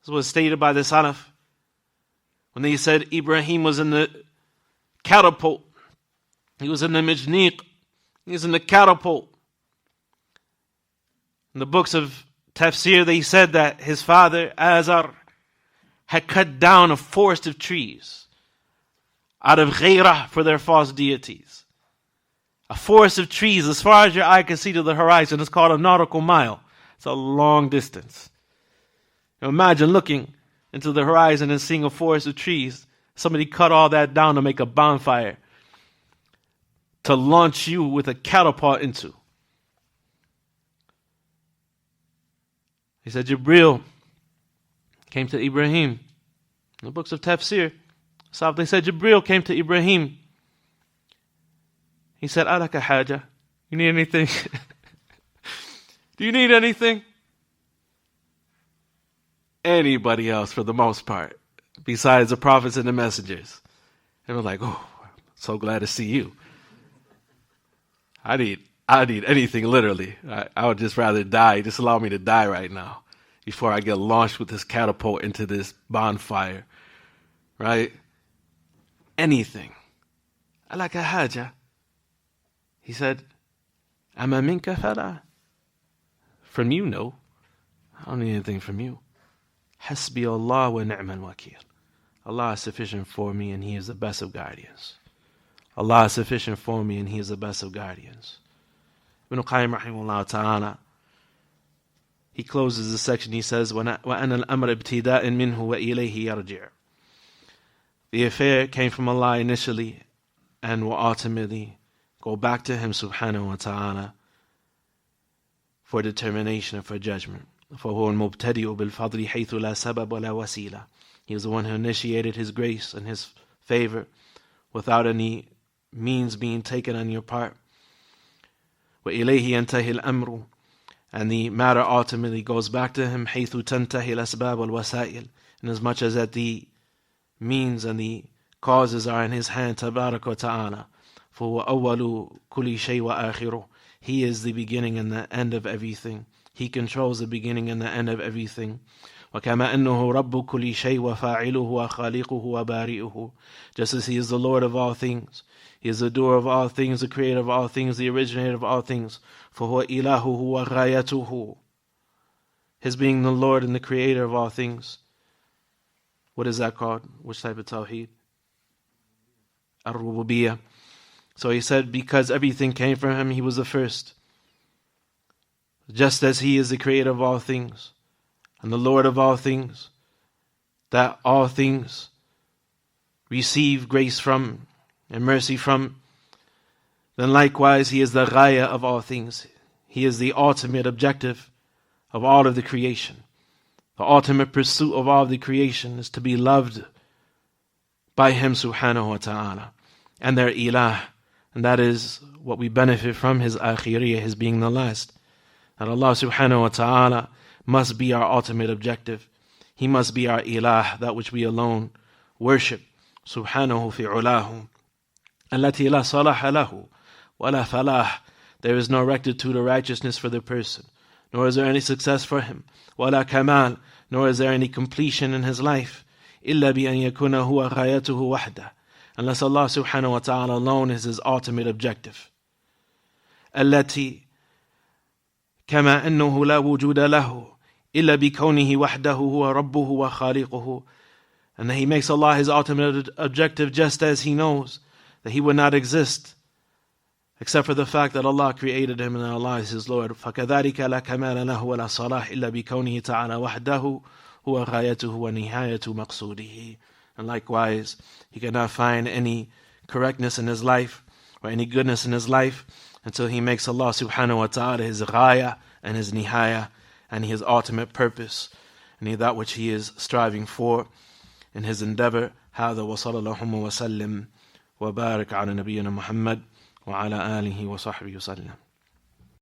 This was stated by the Salaf. When they said Ibrahim was in the catapult, he was in the Majniq, he was in the catapult. In the books of Tafsir, they said that his father, Azar, had cut down a forest of trees out of ghayrah for their false deities. A forest of trees as far as your eye can see to the horizon is called a nautical mile. It's a long distance. Imagine looking into the horizon and seeing a forest of trees. Somebody cut all that down to make a bonfire to launch you with a catapult into. He said Jibril came to Ibrahim. In the books of Tafsir, they said Jibril came to Ibrahim. He said, Alaka haja. You need anything? Do you need anything? Anybody else, for the most part, besides the prophets and the messengers. They were like, oh, I'm so glad to see you. I need anything, literally. I would just rather die. Just allow me to die right now before I get launched with this catapult into this bonfire. Right? Anything. Alaka haja. He said, Ama minka fala. From you, no. I don't need anything from you. Hasbi Allah wa ni'mal wakil. Allah is sufficient for me and He is the best of guardians. Allah is sufficient for me and He is the best of guardians. Ibn Qayyim rahimahullah ta'ala, he closes this section, he says, وَأَنَا الْأَمْرَ ابْتِدَاءٍ مِّنْهُ وَإِلَيْهِ يَرْجِعُ. The affair came from Allah initially and will ultimately go back to Him subhanahu wa ta'ala for determination and for judgment. فَهُوَ الْمُبْتَدِئُ بِالْفَضْلِ حَيْثُ لَا سَبَبَ وَلَا وَسِيلَةٍ. He is the one who initiated His grace and His favor without any means being taken on your part. وَإِلَيْهِ يَنْتَهِ الْأَمْرُ. And the matter ultimately goes back to Him حَيْثُ تَنْتَهِ الْأَسْبَابُ وَالْوَسَائِلِ. In as much as that the means and the causes are in His hand, تبارك وتعالى. فَهُوَ أَوَّلُ كُلِّ شَيْءٍ وَآخِرُهُ. He is the beginning and the end of everything. He controls the beginning and the end of everything. وَكَمَا أَنَّهُ رَبُّ كُلِّ شَيْءٍ وَفَاعِلُهُ وَخَالِقُهُ وَبَارِئُهُ. Just as He is the Lord of all things, He is the doer of all things, the creator of all things, the originator of all things. فَهُوَ إِلَهُهُ وَغَايَتُهُ. His being the Lord and the creator of all things. What is that called? Which type of tawheed? Ar-Rububiyyah. So he said, because everything came from Him, He was the first. Just as He is the creator of all things and the Lord of all things, that all things receive grace from and mercy from, then likewise He is the ghaya of all things. He is the ultimate objective of all of the creation. The ultimate pursuit of all of the creation is to be loved by Him subhanahu wa ta'ala and their ilah. And that is what we benefit from, His akhiriyah, His being the last. That Allah subhanahu wa ta'ala must be our ultimate objective. He must be our ilah, that which we alone worship. Subhanahu fi ulahu. Allati la salaha lahu, wa la falah. There is no rectitude or righteousness for the person, nor is there any success for him. Wa la kamal, nor is there any completion in his life. Illa bi an yakuna huwa ghayatuhu wahda. Unless Allah subhanahu wa ta'ala alone is His ultimate objective. Allati كما أنه لا وجود له إلا بكونه وحده هو ربه وخالقه. And that He makes Allah His ultimate objective, just as He knows that He would not exist except for the fact that Allah created Him and that Allah is His Lord. فكذلك لا كمال له ولا صلاح إلا بكونه تعالى وحده هو غايته ونهاية مقصوده. And likewise, He cannot find any correctness in His life or any goodness in His life until He makes Allah subhanahu wa ta'ala His ghaya and His nihaya and His ultimate purpose and that which He is striving for in His endeavor. هذا وصلى الله وسلم وبارك على نبينا محمد وعلى آله وصحبه وسلم.